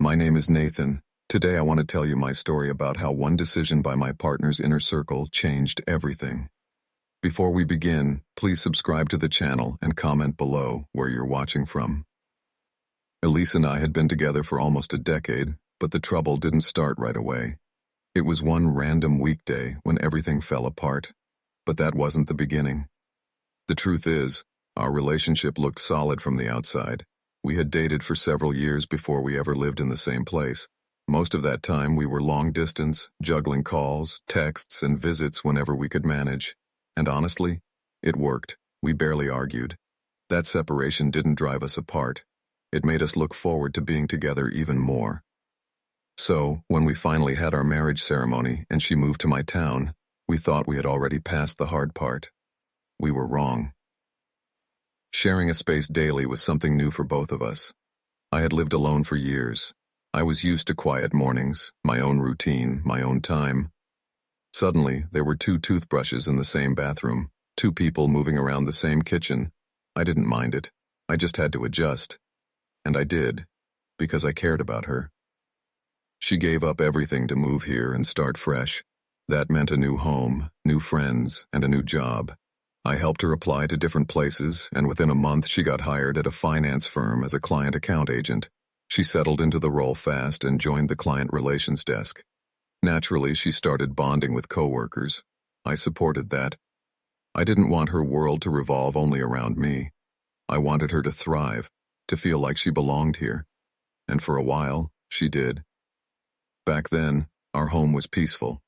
My name is Nathan. Today I want to tell you my story about how one decision by my partner's inner circle changed everything. Before we begin, please subscribe to the channel and comment below where you're watching from. Elise and I had been together for almost a decade, but the trouble didn't start right away. It was one random weekday when everything fell apart. But that wasn't the beginning. The truth is, our relationship looked solid from the outside. We had dated for several years before we ever lived in the same place. Most of that time we were long distance, juggling calls, texts, and visits whenever we could manage. And honestly, it worked. We barely argued. That separation didn't drive us apart. It made us look forward to being together even more. So, when we finally had our marriage ceremony and she moved to my town, we thought we had already passed the hard part. We were wrong. Sharing a space daily was something new for both of us. I had lived alone for years. I was used to quiet mornings, my own routine, my own time. Suddenly, there were 2 toothbrushes in the same bathroom, 2 people moving around the same kitchen. I didn't mind it. I just had to adjust. And I did, because I cared about her. She gave up everything to move here and start fresh. That meant a new home, new friends, and a new job. I helped her apply to different places, and within a month she got hired at a finance firm as a client account agent. She settled into the role fast and joined the client relations desk. Naturally, she started bonding with coworkers. I supported that. I didn't want her world to revolve only around me. I wanted her to thrive, to feel like she belonged here. And for a while, she did. Back then, our home was peaceful.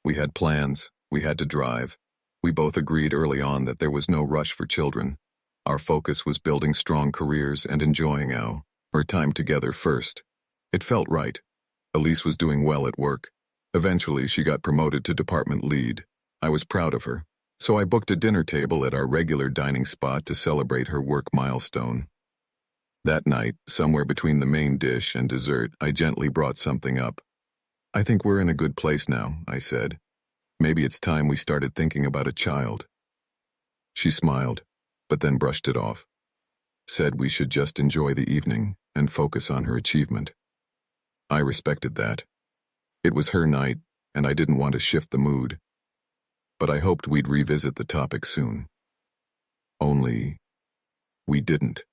We had plans, we had to drive. We both agreed early on that there was no rush for children. Our focus was building strong careers and enjoying our time together first. It felt right. Elise was doing well at work. Eventually, she got promoted to department lead. I was proud of her, so I booked a dinner table at our regular dining spot to celebrate her work milestone. That night, somewhere between the main dish and dessert, I gently brought something up. "I think we're in a good place now," I said. "Maybe it's time we started thinking about a child." She smiled, but then brushed it off. Said we should just enjoy the evening and focus on her achievement. I respected that. It was her night, and I didn't want to shift the mood. But I hoped we'd revisit the topic soon. Only, we didn't.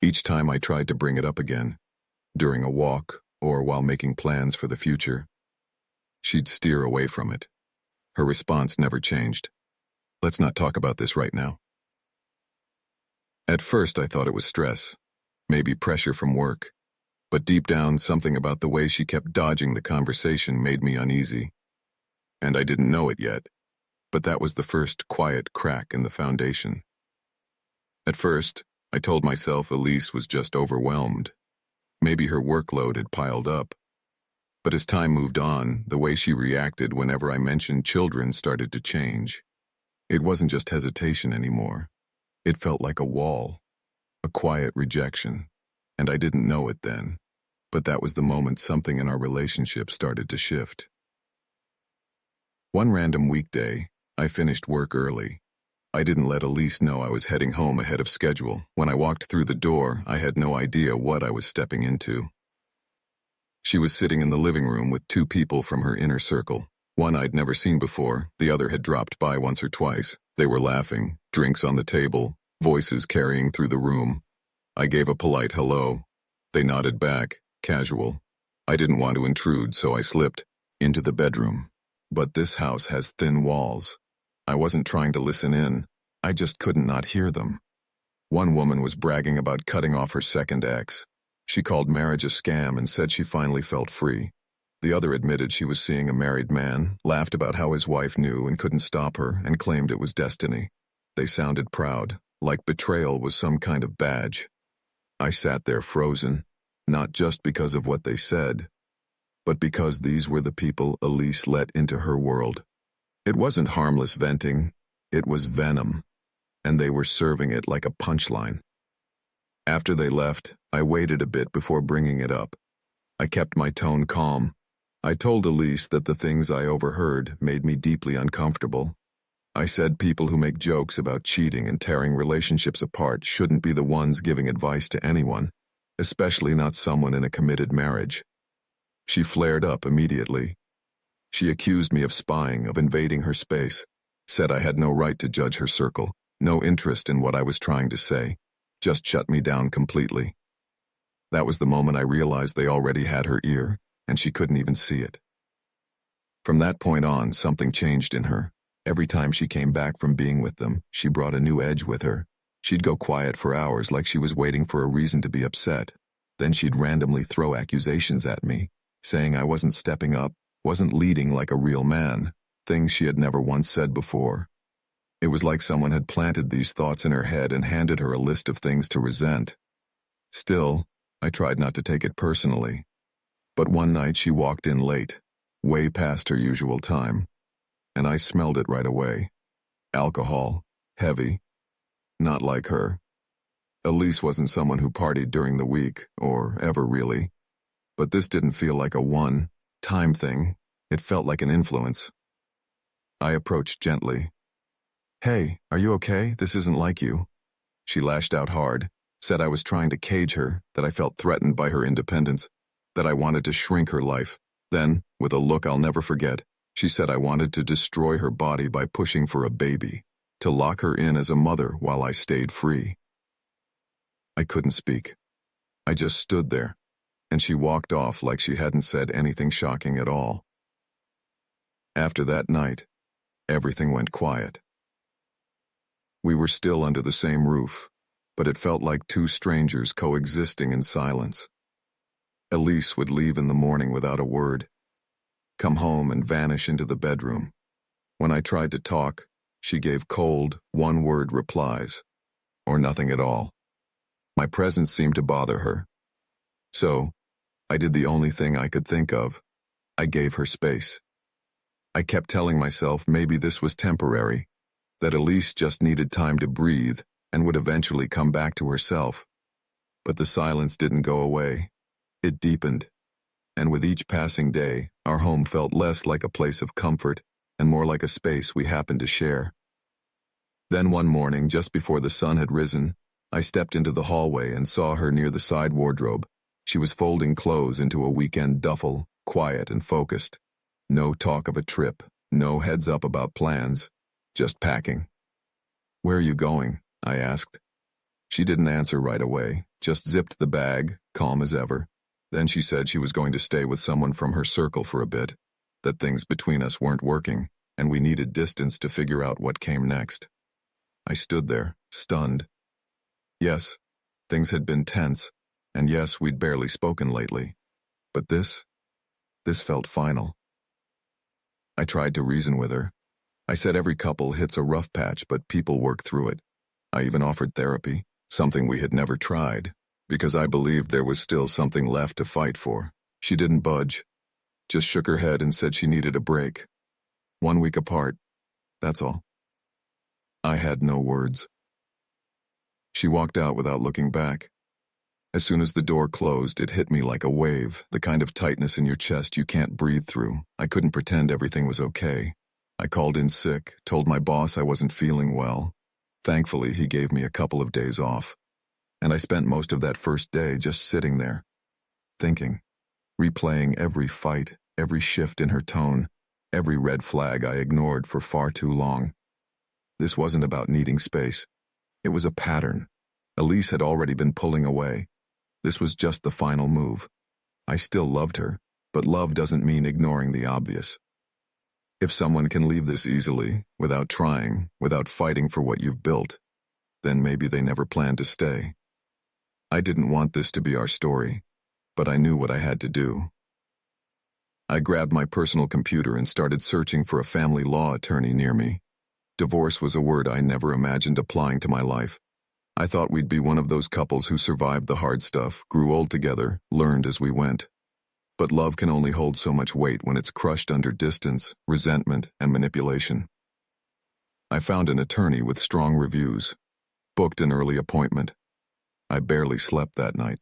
Each time I tried to bring it up again, during a walk or while making plans for the future, she'd steer away from it. Her response never changed. "Let's not talk about this right now." At first I thought it was stress, maybe pressure from work, but deep down something about the way she kept dodging the conversation made me uneasy. And I didn't know it yet, but that was the first quiet crack in the foundation. At first, I told myself Elise was just overwhelmed. Maybe her workload had piled up. But as time moved on, the way she reacted whenever I mentioned children started to change. It wasn't just hesitation anymore. It felt like a wall, a quiet rejection, and I didn't know it then. But that was the moment something in our relationship started to shift. One random weekday, I finished work early. I didn't let Elise know I was heading home ahead of schedule. When I walked through the door, I had no idea what I was stepping into. She was sitting in the living room with 2 people from her inner circle. One I'd never seen before, the other had dropped by once or twice. They were laughing, drinks on the table, voices carrying through the room. I gave a polite hello. They nodded back, casual. I didn't want to intrude, so I slipped into the bedroom. But this house has thin walls. I wasn't trying to listen in. I just couldn't not hear them. One woman was bragging about cutting off her second ex. She called marriage a scam and said she finally felt free. The other admitted she was seeing a married man, laughed about how his wife knew and couldn't stop her, and claimed it was destiny. They sounded proud, like betrayal was some kind of badge. I sat there frozen, not just because of what they said, but because these were the people Elise let into her world. It wasn't harmless venting, it was venom, and they were serving it like a punchline. After they left, I waited a bit before bringing it up. I kept my tone calm. I told Elise that the things I overheard made me deeply uncomfortable. I said people who make jokes about cheating and tearing relationships apart shouldn't be the ones giving advice to anyone. especially not someone in a committed marriage. She flared up immediately. She accused me of spying, of invading her space, said I had no right to judge her circle, no interest in what I was trying to say, just shut me down completely. That was the moment I realized they already had her ear, and she couldn't even see it. From that point on, something changed in her. Every time she came back from being with them, she brought a new edge with her. She'd go quiet for hours like she was waiting for a reason to be upset. Then she'd randomly throw accusations at me, saying I wasn't stepping up, wasn't leading like a real man, things she had never once said before. It was like someone had planted these thoughts in her head and handed her a list of things to resent. Still, I tried not to take it personally. But one night she walked in late, way past her usual time, and I smelled it right away. Alcohol, heavy, not like her. Elise wasn't someone who partied during the week, or ever really. But this didn't feel like a one-time thing. It felt like an influence. I approached gently. "Hey, are you okay? This isn't like you." She lashed out hard, said I was trying to cage her, that I felt threatened by her independence, that I wanted to shrink her life. Then, with a look I'll never forget, she said I wanted to destroy her body by pushing for a baby, to lock her in as a mother while I stayed free. I couldn't speak. I just stood there, and she walked off like she hadn't said anything shocking at all. After that night, everything went quiet. We were still under the same roof, but it felt like two strangers coexisting in silence. Elise would leave in the morning without a word, come home and vanish into the bedroom. When I tried to talk, she gave cold, one-word replies, or nothing at all. My presence seemed to bother her. So, I did the only thing I could think of. I gave her space. I kept telling myself maybe this was temporary, that Elise just needed time to breathe and would eventually come back to herself. But the silence didn't go away. It deepened, and with each passing day, our home felt less like a place of comfort and more like a space we happened to share. Then one morning, just before the sun had risen, I stepped into the hallway and saw her near the side wardrobe. She was folding clothes into a weekend duffel, quiet and focused. No talk of a trip, no heads up about plans, just packing. "Where are you going?" I asked. She didn't answer right away, just zipped the bag, calm as ever. Then she said she was going to stay with someone from her circle for a bit, that things between us weren't working, and we needed distance to figure out what came next. I stood there, stunned. Yes, things had been tense, and yes, we'd barely spoken lately. But this felt final. I tried to reason with her. I said every couple hits a rough patch, but people work through it. I even offered therapy, something we had never tried, because I believed there was still something left to fight for. She didn't budge, just shook her head and said she needed a break. 1 week apart, that's all. I had no words. She walked out without looking back. As soon as the door closed, it hit me like a wave, the kind of tightness in your chest you can't breathe through. I couldn't pretend everything was okay. I called in sick, told my boss I wasn't feeling well. Thankfully, he gave me a couple of days off. And I spent most of that first day just sitting there, thinking, replaying every fight, every shift in her tone, every red flag I ignored for far too long. This wasn't about needing space. It was a pattern. Elise had already been pulling away. This was just the final move. I still loved her, but love doesn't mean ignoring the obvious. If someone can leave this easily, without trying, without fighting for what you've built, then maybe they never planned to stay. I didn't want this to be our story, but I knew what I had to do. I grabbed my personal computer and started searching for a family law attorney near me. Divorce was a word I never imagined applying to my life. I thought we'd be one of those couples who survived the hard stuff, grew old together, learned as we went. But love can only hold so much weight when it's crushed under distance, resentment, and manipulation. I found an attorney with strong reviews, booked an early appointment. I barely slept that night.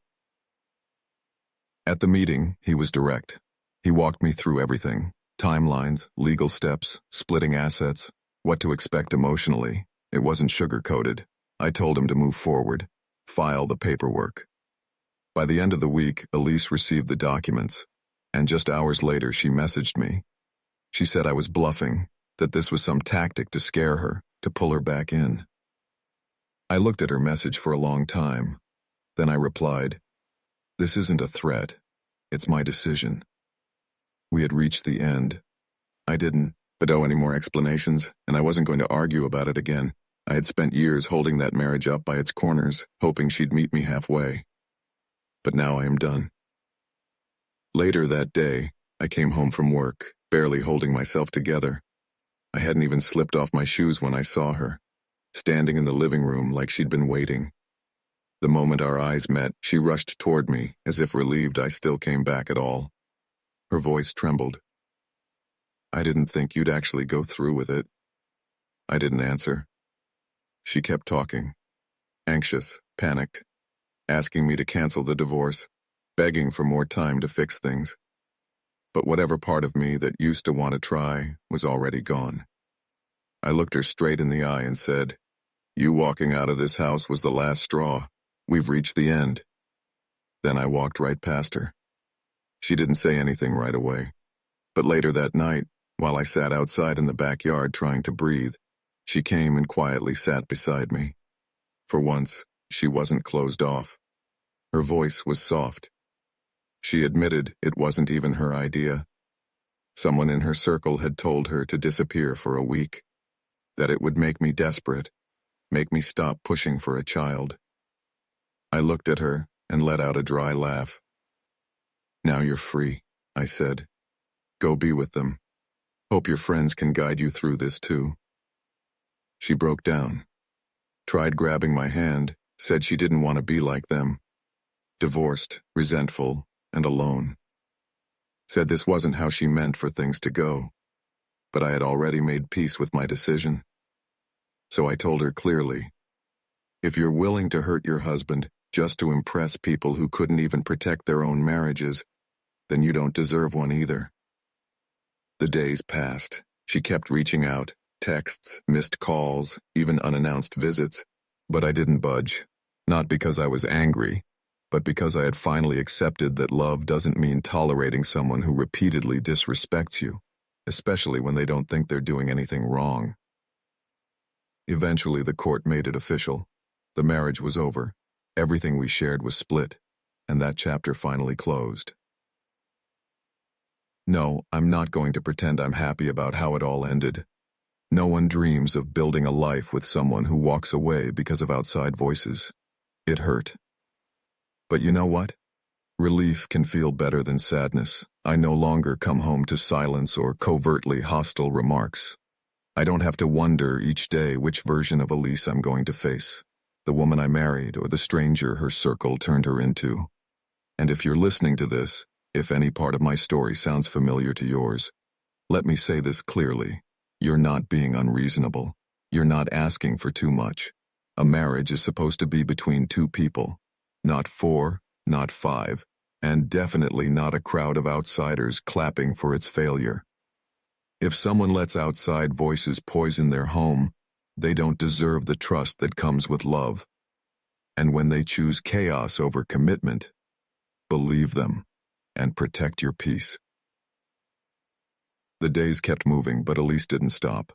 At the meeting, he was direct. He walked me through everything: timelines, legal steps, splitting assets, what to expect emotionally. It wasn't sugar-coated. I told him to move forward, file the paperwork. By the end of the week, Elise received the documents, and just hours later she messaged me. She said I was bluffing, that this was some tactic to scare her, to pull her back in. I looked at her message for a long time. Then I replied, "This isn't a threat. It's my decision." We had reached the end. I didn't owe any more explanations, and I wasn't going to argue about it again. I had spent years holding that marriage up by its corners, hoping she'd meet me halfway. But now I am done. Later that day, I came home from work, barely holding myself together. I hadn't even slipped off my shoes when I saw her, standing in the living room like she'd been waiting. The moment our eyes met, she rushed toward me, as if relieved I still came back at all. Her voice trembled. "I didn't think you'd actually go through with it." I didn't answer. She kept talking, anxious, panicked, asking me to cancel the divorce, begging for more time to fix things. But whatever part of me that used to want to try was already gone. I looked her straight in the eye and said, "You walking out of this house was the last straw. We've reached the end." Then I walked right past her. She didn't say anything right away. But later that night, while I sat outside in the backyard trying to breathe, she came and quietly sat beside me. For once, she wasn't closed off. Her voice was soft. She admitted it wasn't even her idea. Someone in her circle had told her to disappear for a week, that it would make me desperate, make me stop pushing for a child. I looked at her and let out a dry laugh. "Now you're free," I said. "Go be with them. Hope your friends can guide you through this too." She broke down, tried grabbing my hand, said she didn't want to be like them. Divorced, resentful, and alone. Said this wasn't how she meant for things to go, but I had already made peace with my decision. So I told her clearly, "If you're willing to hurt your husband just to impress people who couldn't even protect their own marriages, then you don't deserve one either." The days passed. She kept reaching out, texts, missed calls, even unannounced visits, but I didn't budge. Not because I was angry, but because I had finally accepted that love doesn't mean tolerating someone who repeatedly disrespects you, especially when they don't think they're doing anything wrong. Eventually, the court made it official. The marriage was over. Everything we shared was split, and that chapter finally closed. No, I'm not going to pretend I'm happy about how it all ended. No one dreams of building a life with someone who walks away because of outside voices. It hurt. But you know what? Relief can feel better than sadness. I no longer come home to silence or covertly hostile remarks. I don't have to wonder each day which version of Elise I'm going to face. The woman I married or the stranger her circle turned her into. And if you're listening to this, if any part of my story sounds familiar to yours, let me say this clearly. You're not being unreasonable. You're not asking for too much. A marriage is supposed to be between two people. Not 4, not 5, and definitely not a crowd of outsiders clapping for its failure. If someone lets outside voices poison their home, they don't deserve the trust that comes with love. And when they choose chaos over commitment, believe them and protect your peace. The days kept moving, but Elise didn't stop.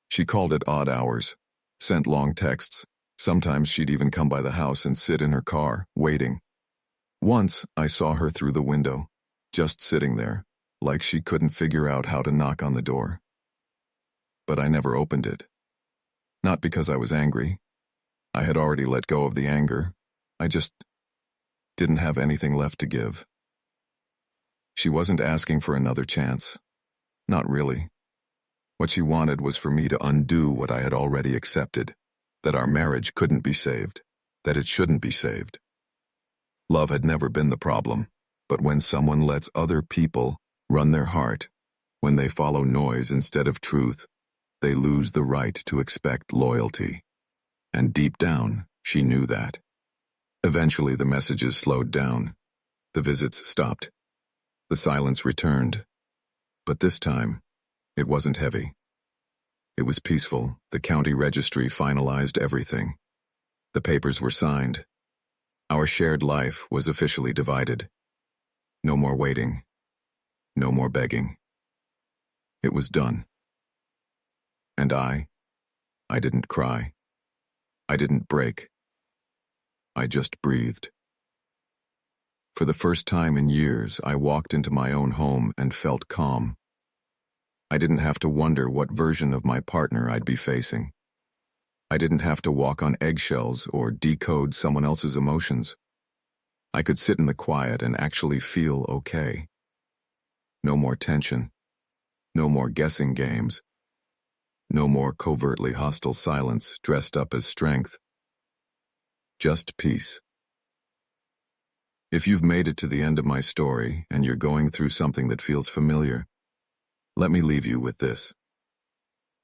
She called at odd hours, sent long texts. Sometimes she'd even come by the house and sit in her car, waiting. Once, I saw her through the window, just sitting there, like she couldn't figure out how to knock on the door. But I never opened it. Not because I was angry. I had already let go of the anger. I just didn't have anything left to give. She wasn't asking for another chance. Not really. What she wanted was for me to undo what I had already accepted. That our marriage couldn't be saved, that it shouldn't be saved. Love had never been the problem, but when someone lets other people run their heart, when they follow noise instead of truth, they lose the right to expect loyalty. And deep down, she knew that. Eventually, the messages slowed down. The visits stopped. The silence returned. But this time, it wasn't heavy. It was peaceful. The county registry finalized everything. The papers were signed. Our shared life was officially divided. No more waiting. No more begging. It was done. And I didn't cry. I didn't break. I just breathed. For the first time in years, I walked into my own home and felt calm. I didn't have to wonder what version of my partner I'd be facing. I didn't have to walk on eggshells or decode someone else's emotions. I could sit in the quiet and actually feel okay. No more tension. No more guessing games. No more covertly hostile silence dressed up as strength. Just peace. If you've made it to the end of my story and you're going through something that feels familiar, let me leave you with this.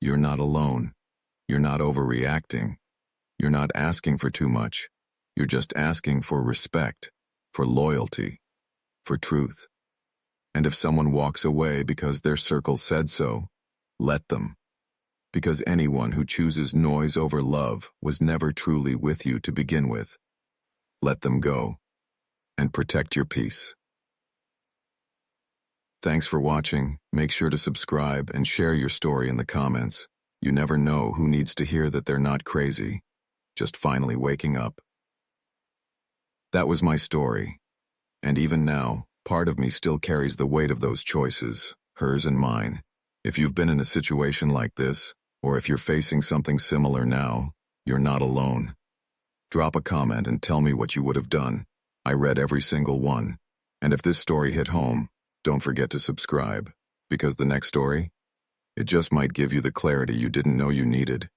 You're not alone. You're not overreacting. You're not asking for too much. You're just asking for respect, for loyalty, for truth. And if someone walks away because their circle said so, let them. Because anyone who chooses noise over love was never truly with you to begin with. Let them go, and protect your peace. Thanks for watching. Make sure to subscribe and share your story in the comments. You never know who needs to hear that they're not crazy, just finally waking up. That was my story. And even now, part of me still carries the weight of those choices, hers and mine. If you've been in a situation like this, or if you're facing something similar now, you're not alone. Drop a comment and tell me what you would have done. I read every single one. And if this story hit home, don't forget to subscribe, because the next story, it just might give you the clarity you didn't know you needed.